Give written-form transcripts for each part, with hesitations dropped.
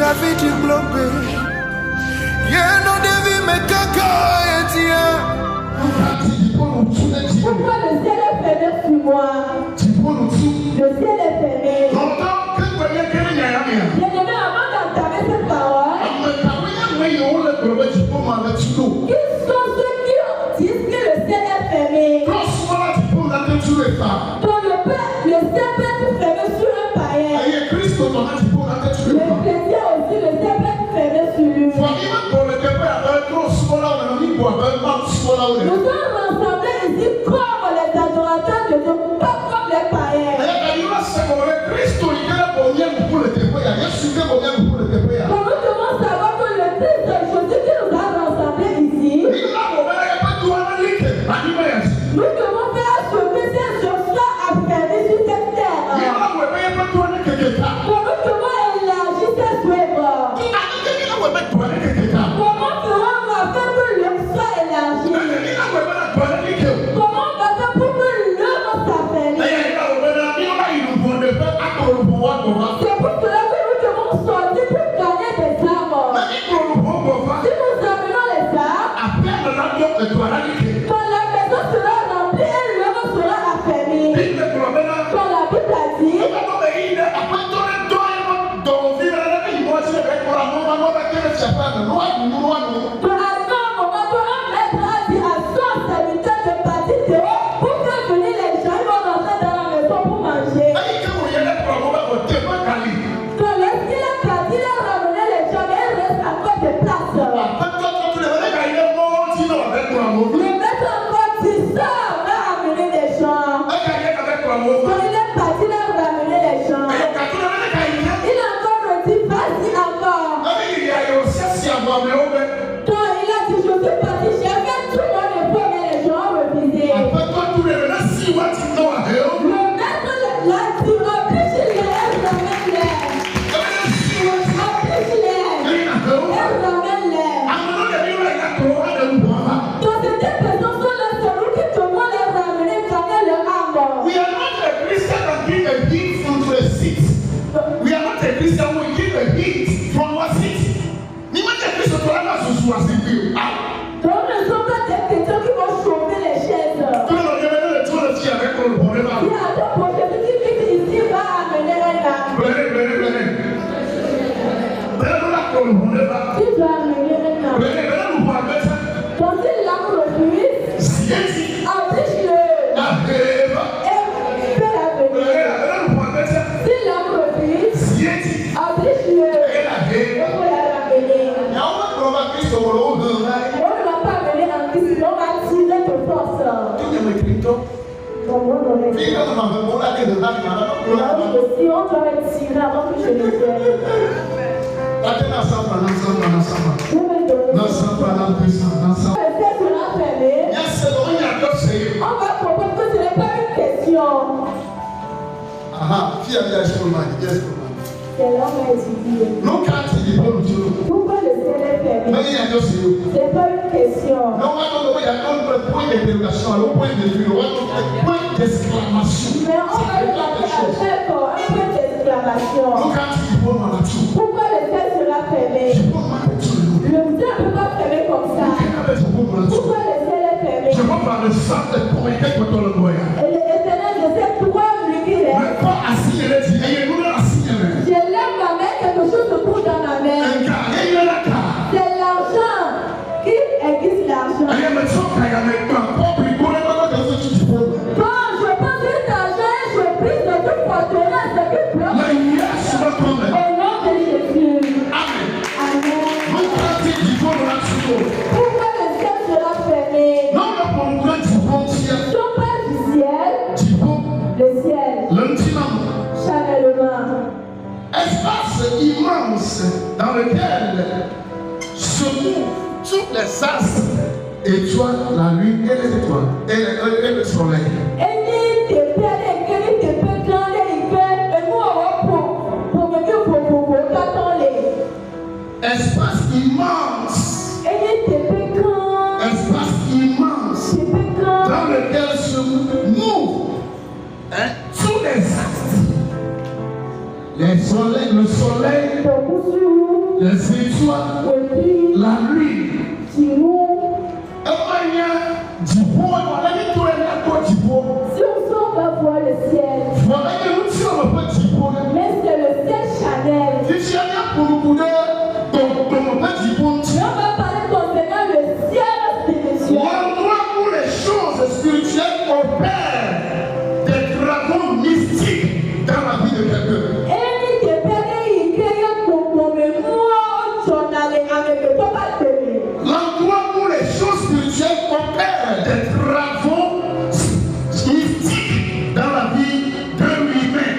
la vie du globe. Y'a non de vie mais caca et tiens. Pourquoi le ciel est fermé sur moi? Le ciel est fermé. Bien-aimé, avant d'entamer cette parole, qui sont ceux qui disent que le ciel est fermé? Quand le ciel peut être fermé sur un païen. Le chrétien aussi, le ciel peut être fermé sur lui. Nous sommes rassemblés ici comme les adorateurs de Dieu, pas comme les païens. Quand nous devons savoir que le Christ est Jésus qui nous a rassemblés ici, nous devons faire ce que c'est Joshua a fermé sur cette terre. Quand nous devons élargir cette œuvre. Comment ferons-nous afin que l'œuvre soit élargie? Comment on va faire pour que l'œuvre s'affaiblit? C'est pour cela que nous devons sortir pour gagner des âmes. Si nous amenons les âmes, quand la maison sera remplie et l'œuvre sera affaiblie. Quand la Bible a dit, pourquoi le ciel est fermé? C'est pas une question. Mais on va le mettre un point d'exclamation. Pourquoi le ciel sera fermé? Le ciel ne peut pas fermer comme ça. Pourquoi le ciel est fermé? Et l'Éternel, je sais pourquoi lui qu'il est. Je lève ma main, quelque chose se trouve dans ma main. C'est l'argent qui aiguise l'argent. Quand je prends cet argent et je prie de toute forteresse qui bloque au nom de Jésus. Amen. Pourquoi le ciel sera fermé? Non pas du ciel, le ciel. Channellement. Espace immense dans lequel se trouvent toutes les astres, étoiles, la lune et les étoiles et le soleil. Espace immense. Espace immense dans lequel se mouvent tous les astres, les le soleil, les étoiles, la nuit. Si on sort va voir le ciel, mais c'est le ciel Chanel. Mais on va parler concernant le ciel spirituel. L'endroit où les choses spirituelles opèrent des travaux mystiques dans la vie de quelqu'un. L'endroit où les choses spirituelles opèrent des travaux mystiques dans la vie d'un humain.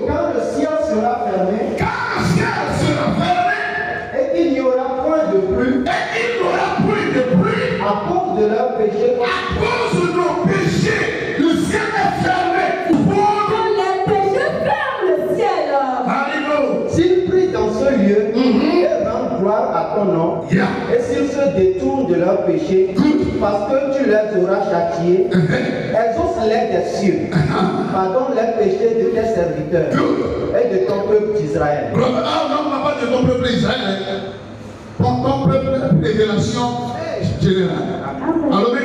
Quand le ciel sera fermé, et qu'il n'y aura point de pluie, à cause de leurs péchés, le ciel est fermé. Quand les péchés ferment le ciel. s'ils prient dans ce lieu et rendent gloire à ton nom, et s'ils se détournent de leurs péchés, parce que tu les auras châtiés, exauce-les des cieux, pardonne les péchés de tes serviteurs et de ton peuple d'Israël. Non, on ne parle pas de ton peuple Israël. Ton peuple, révélation générale. Alors,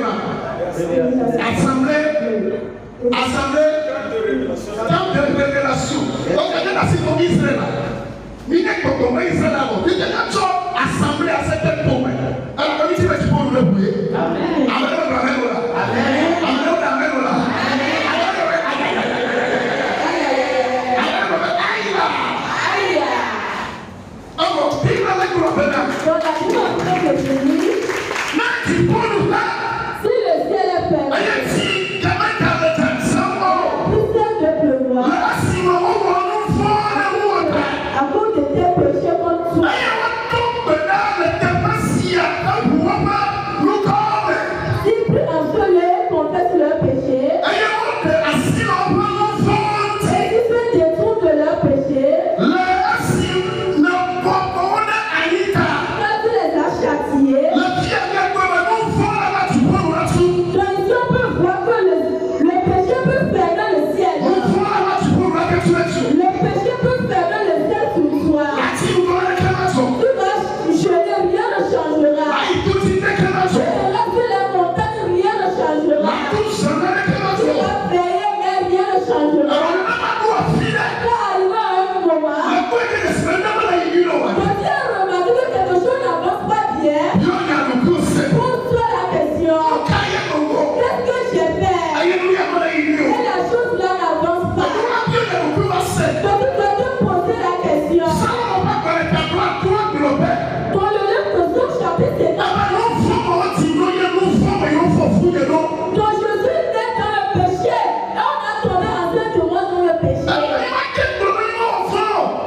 assemblée, temps de révélation. Regardez la situation d'Israël. Mine Kokomba Israël avant. Tu t'es assemblée à cette tombe. Alors, quand tu vas, tu peux nous le bouiller. Amen. Amen. Si le ciel est fermé, à cause de tes péchés contre toi, si plus un seul confesse leurs péchés, et qui se détournent de leurs péchés, quand tu les as châtiés, donc on peut voir que le péché peut fermer le ciel. Le péché peut fermer le ciel sur toi. Tu vas geler, rien ne changera. Tu verras sur les montagnes, rien ne changera. Tu vas veiller, mais rien ne changera. Quand arrivé à un moment, quand tu as remarqué que quelque chose n'avance pas bien, pose-toi la question. Qu'est-ce que j'ai fait? Et la chose là n'avance pas. Donc tu dois te poser la question. Dans le livre de Job chapitre 7, quand Jésus naît dans le péché, et on a tombé enceinte de moi dans le péché.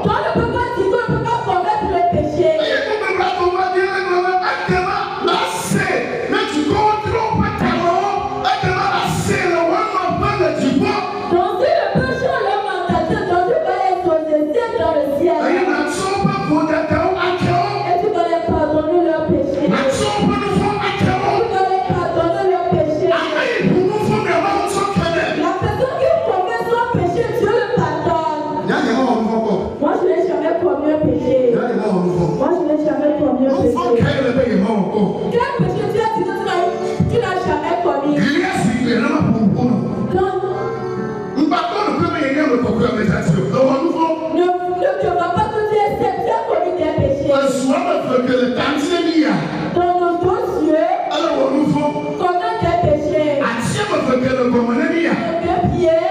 Toi ne peux pas dire qu'on ne peut pas commettre le péché. Donc si le péché a leur mentalité, donc tu vas être exaucé dans le ciel. Et tu vas les pardonner leurs péchés. Tu vas les pardonner leurs péchés. La personne qui commet son péché, Dieu le pardonne. Moi je n'ai jamais commis un péché. Moi je n'ai jamais commis un péché. Quel péché tu as dit que tu n'as jamais commis? Non. Ne te vois pas que tu es commis des péchés. Dans nos deux yeux, commet des péchés. Dans mes pieds,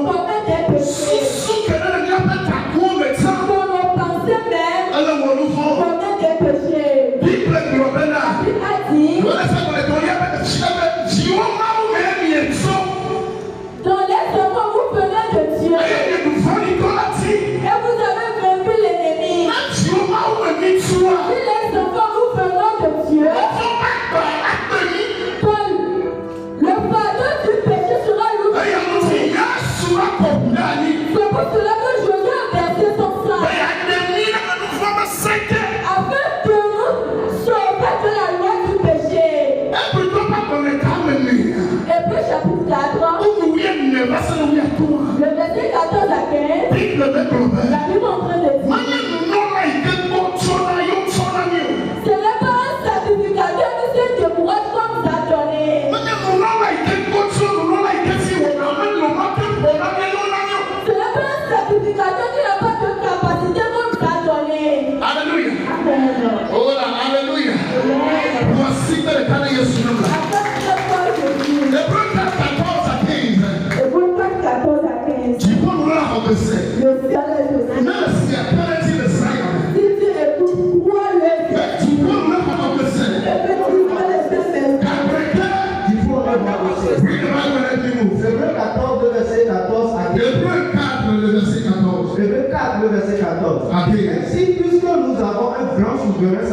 commet des péchés. Dans nos pensées même, commet des péchés. La Bible a dit, dans les enfants vous venez de Dieu, et vous avez vaincu l'ennemi. Si les enfants vous venons de Dieu, le fardeau du péché sera lourd. C'est pour cela que Jésus a versé son sang, afin de nous sauver de la loi du péché. Hébreux chapitre 4, le verset 14 à 15, la Bible est en train de dire, ce n'est pas un sacrificateur qui se décourage comme ça donné. Ce n'est pas un sacrificateur qui n'a pas de capacité comme ça donné. Alléluia. Amen. Oh là, alléluia. Voici que le cas de Jésus. Hébreux 4, 14 à 15. Hébreux 4, 14 à 15. Tu peux nous la renverser. Le ciel Hébreux 4, le verset 14. Ainsi, puisque nous avons un grand souverain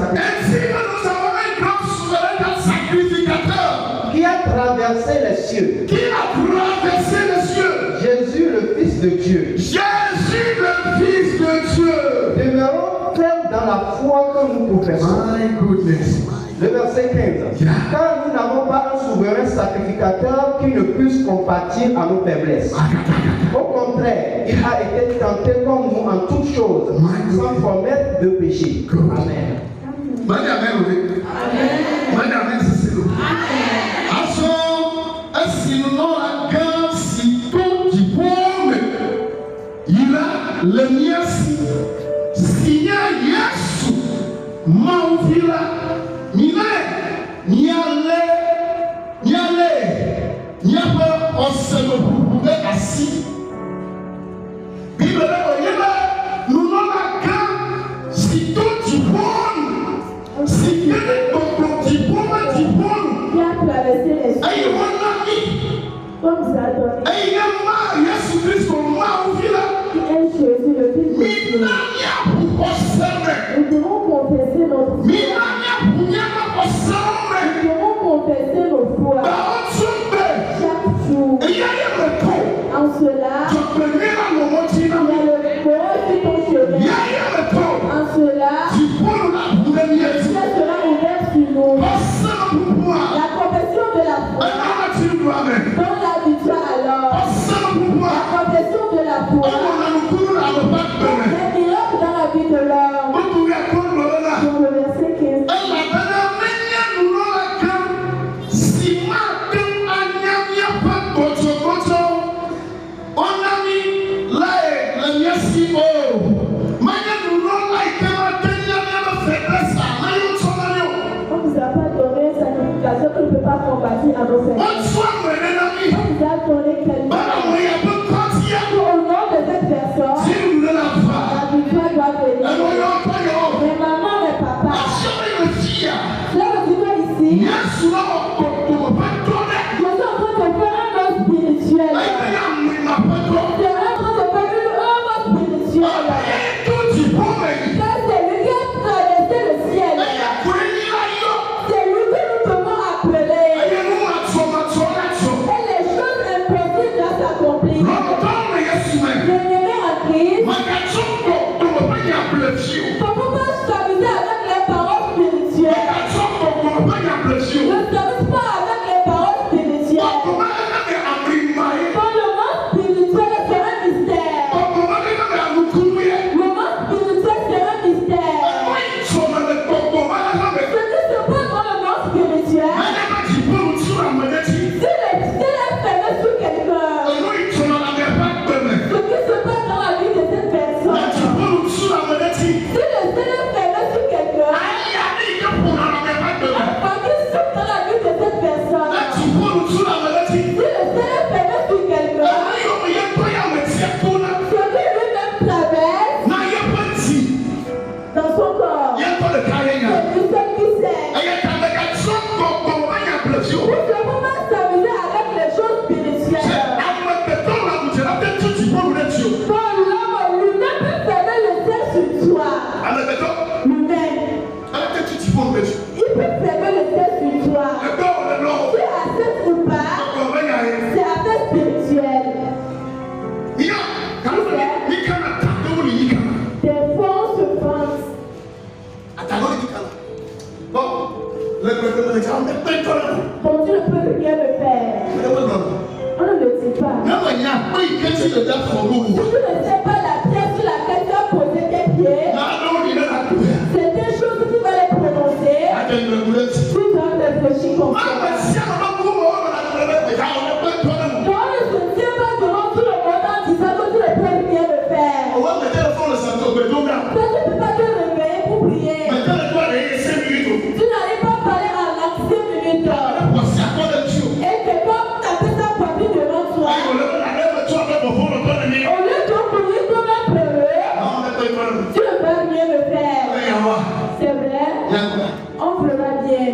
sacrificateur qui a traversé les cieux. Jésus, le Fils de Dieu. Demeurons fermes dans la foi que nous professons. Le verset 15. Car nous n'avons pas un souverain sacrificateur qui ne puisse compatir à nos faiblesses. Au contraire, il a été tenté comme nous en toutes choses, sans commettre de péché. Amen. Le mien signa Yesu Mauvila Mine Niale Niapa Oselo Bube Assi Bible Oyeba nous n'avons qu'un si tout du bon si bien du bon qui a traversé les cieux comme ça donné Ayama Yesu Christ Mauvila Jésus, le Fils de Dieu. Nous devons confesser notre foi. Nous devons confesser nos foi chaque jour. En cela, il y a le mot sur ton chemin. En cela, Dieu sera ouvert sur nous. La confession de la foi. Dans la victoire alors. La confession de la foi. Les miracles dans la vie de l'homme. Dans le verset 15. On ne nous a pas donné une sacrification qui ne peut pas combattre à nos faiblesses. On nous a donné quelque chose. Au nom de cette personne, la victoire doit venir. Mes mamans, mes papas, là où tu vas ici, je suis en train de faire un homme spirituel. Je suis en train de faire un homme spirituel. Car c'est lui qui a traversé le ciel. C'est lui que nous devons appeler. Et les choses impossibles doivent s'accomplir. Bien-aimé en Christ, comment pas s'amuser avec les paroles spirituelles? Ne s'amuse pas avec les paroles spirituelles. Quand le monde spirituel c'est un mystère. Le monde spirituel c'est un mystère. Ce qui se passe dans le monde spirituel, si les faibles sur quelqu'un, ce qui se passe dans la vie de cette personne, si les faibles sur quelqu'un, quand il souffre dans la vie de cette personne, si les faibles sur quelqu'un, ce qui lui-même traverse dans son corps, c'est lui seul qui sait. Nous devons pas s'amuser avec les choses spirituelles. Quand l'homme lui-même peut fermer le ciel sur toi, lui-même, il peut fermer le ciel sur toi. Tu acceptes ou pas, c'est affaire spirituelle. Des fois on se pense. Bon, tu ne peux rien me faire. On ne le dit pas. Si tu ne sais pas la terre sur laquelle tu as posé tes pieds, c'est des choses que tu vas les prononcer. Tu dois réfléchir comme ça. Donc on ne se tient pas devant tout le monde en disant que tu ne peux rien me faire. Tu ne peux pas te réveiller pour prier. Tu n'arrives pas à parler en langue 5 minutes. Et que comme tu as fait ta partie devant toi, au lieu de courir comme un peureux, tu ne peux rien me faire. C'est vrai? On fera bien.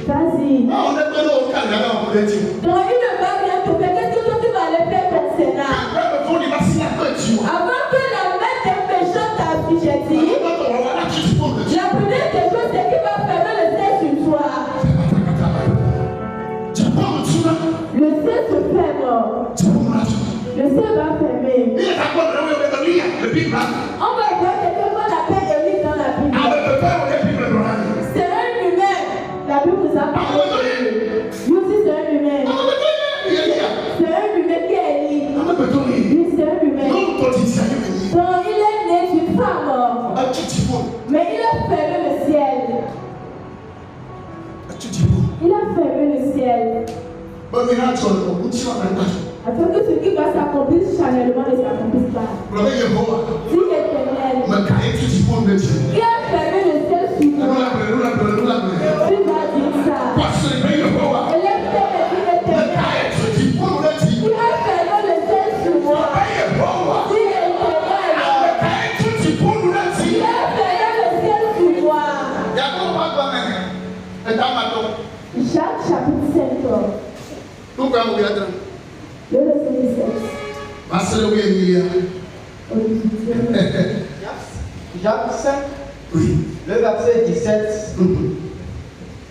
Vas-y. Donc il ne va rien te faire. Qu'est-ce que toi tu vas aller faire comme Sénat? Avant que la sera fermé. On va voir quelqu'un qu'on appelle Élie dans la Bible. C'est un humain. La Bible nous a parlé. Lui aussi c'est un humain. C'est un humain qui est Élie. Lui c'est un humain. Donc il est né d'une femme. Mais il a fermé le ciel. Il a fermé le ciel. Afin que ce qui va s'accomplir charnellement ne s'accomplisse pas. Si l'Éternel, il a fermé le ciel sur moi. Tu vas dire ça. Et l'Éternel, il a fermé le ciel sur moi. Si l'Éternel, il a fermé le ciel sur moi. Jacques chapitre 5. Le verset 17. Jacques 5, oui. Le verset 17.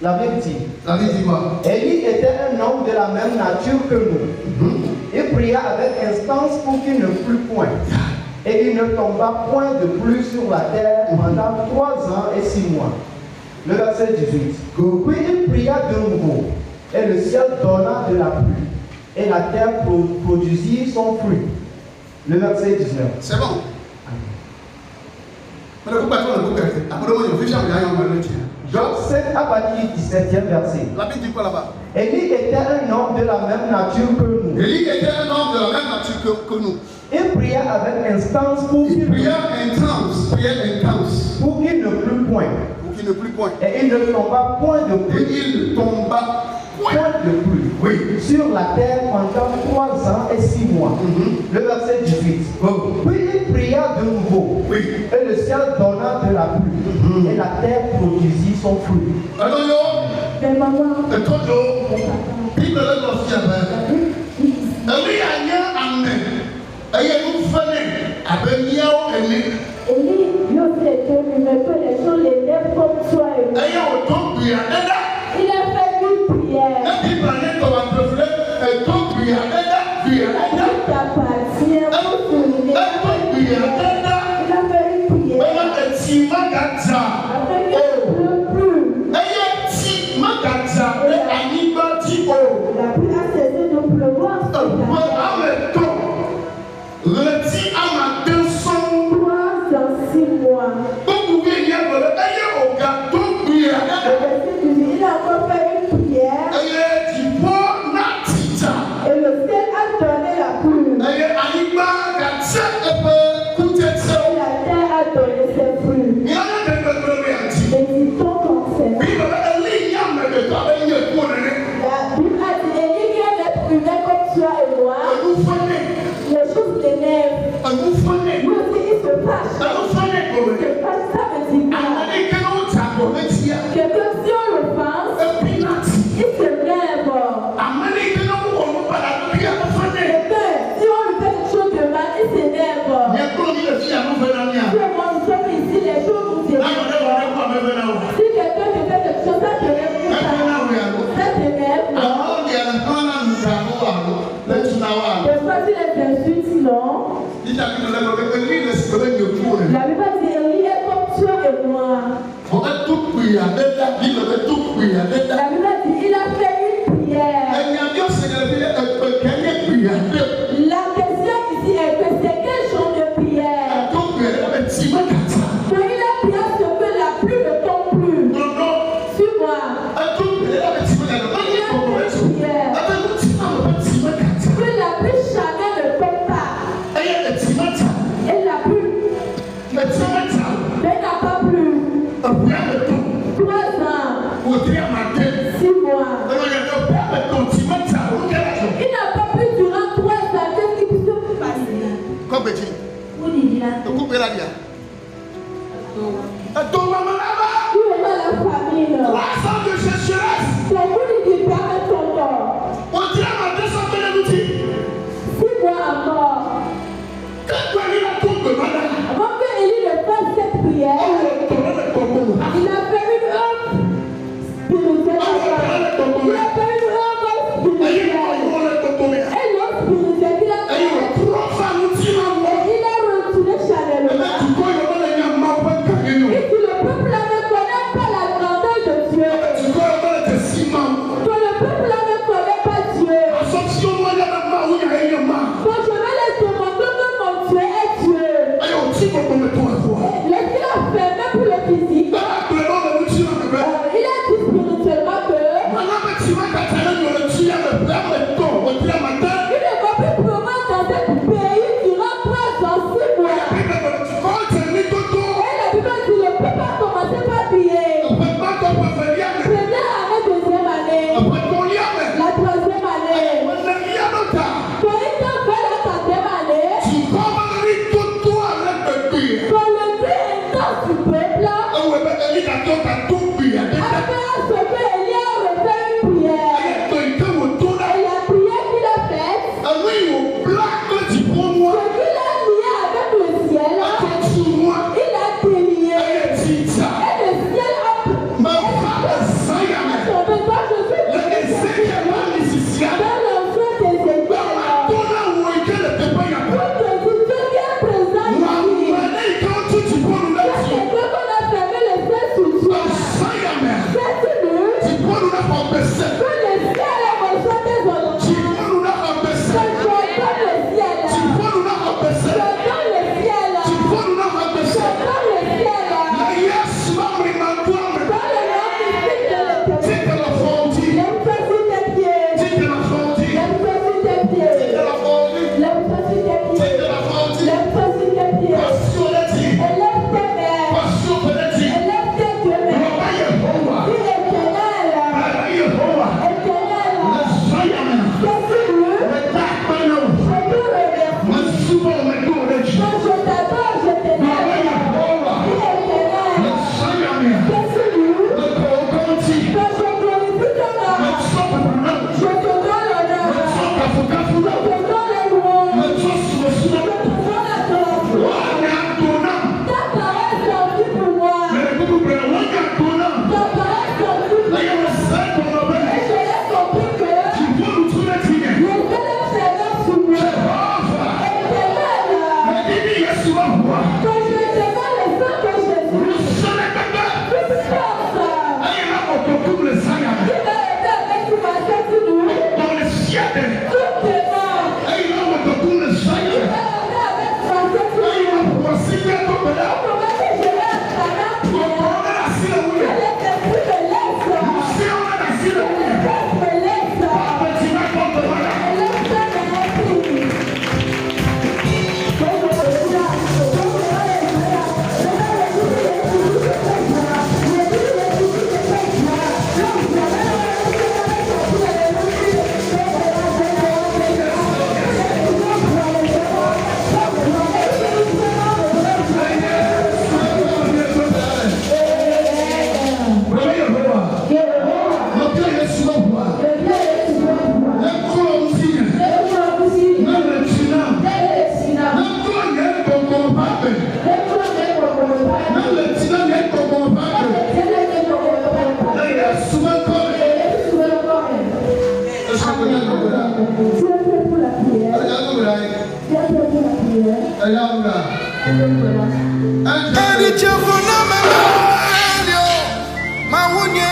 La Bible dit. Élie était un homme de la même nature que nous. Il pria avec instance pour qu'il ne plût point. Et il ne tomba point de pluie sur la terre pendant 3 ans et 6 mois. Le verset 18. Puis il pria de nouveau. Et le ciel donna de la pluie. Et la terre produisit son fruit. Le verset 19. C'est bon. Jacques 7 à partir du 17e verset. La Bible dit quoi là-bas? Élie était un homme de la même nature que nous. Élie était un homme de la même nature que nous. Il pria avec instance pour qu'il ne plût point. Et il ne tomba point de pluie. Oui. Sur la terre pendant 3 ans et 6 mois. Le verset 18. Puis il pria de nouveau. Oui. Et le ciel donna de la pluie. Et la terre produisit son fruit. Mais maman, Élie, lui aussi était humain, que les gens l'élèvent comme toi et moi. Il a fait une prière. Il t'appartient pour souligner. Il a fait une prière. Afin qu'il ne pleut plus. La pluie a cessé de pleuvoir sur la terre. 3 ans, 6 mois. Il a encore fait une prière. Et le ciel a donné la pluie. Et la terre a donné ses fruits. Et dit-on comme c'est. La Bible a dit, Élie vient d'être humain comme toi et moi. Les choses l'énervent. Lui aussi, il se fâche. Ça veut dire quoi? Que si on l'offense, il se lève. Si on lui fait quelque chose de mal, il s'énerve. Moi, nous sommes ici, les choses nous énervent. Si quelqu'un te fait quelque chose, ça t'énerve. Ça t'énerve. Des fois, si les insultes, non. La Bible dit, Élie est comme toi et moi. La Bible dit, il a fait une prière. La question ici est que c'est quel genre de prière? Que il a prié à ce que la pluie ne tombe plus. Suis-moi. Il a fait une prière. Que la pluie jamais ne tombe pas. Et la pluie n'a pas plu. 3 ans. 6 mois. Il n'a pas pu durant 3 ans. Qu'est-ce qui peut se passer? Où dit-il là? Où est la famille? 3 ans de sécheresse. C'est où dit-il permet ton corps? 6 mois encore. Avant que Élie ne fasse cette prière, il a fait une œuvre spirituelle. Il a fait une œuvre spirituelle. Et l'autre spirituelle, il a fait maintenant vient de comprendre. Là, il est souvent comme. Est-ce que vous êtes là? Tu es prêt pour la prière? Tu es prêt pour la prière? Edi chefuna melio, mawunye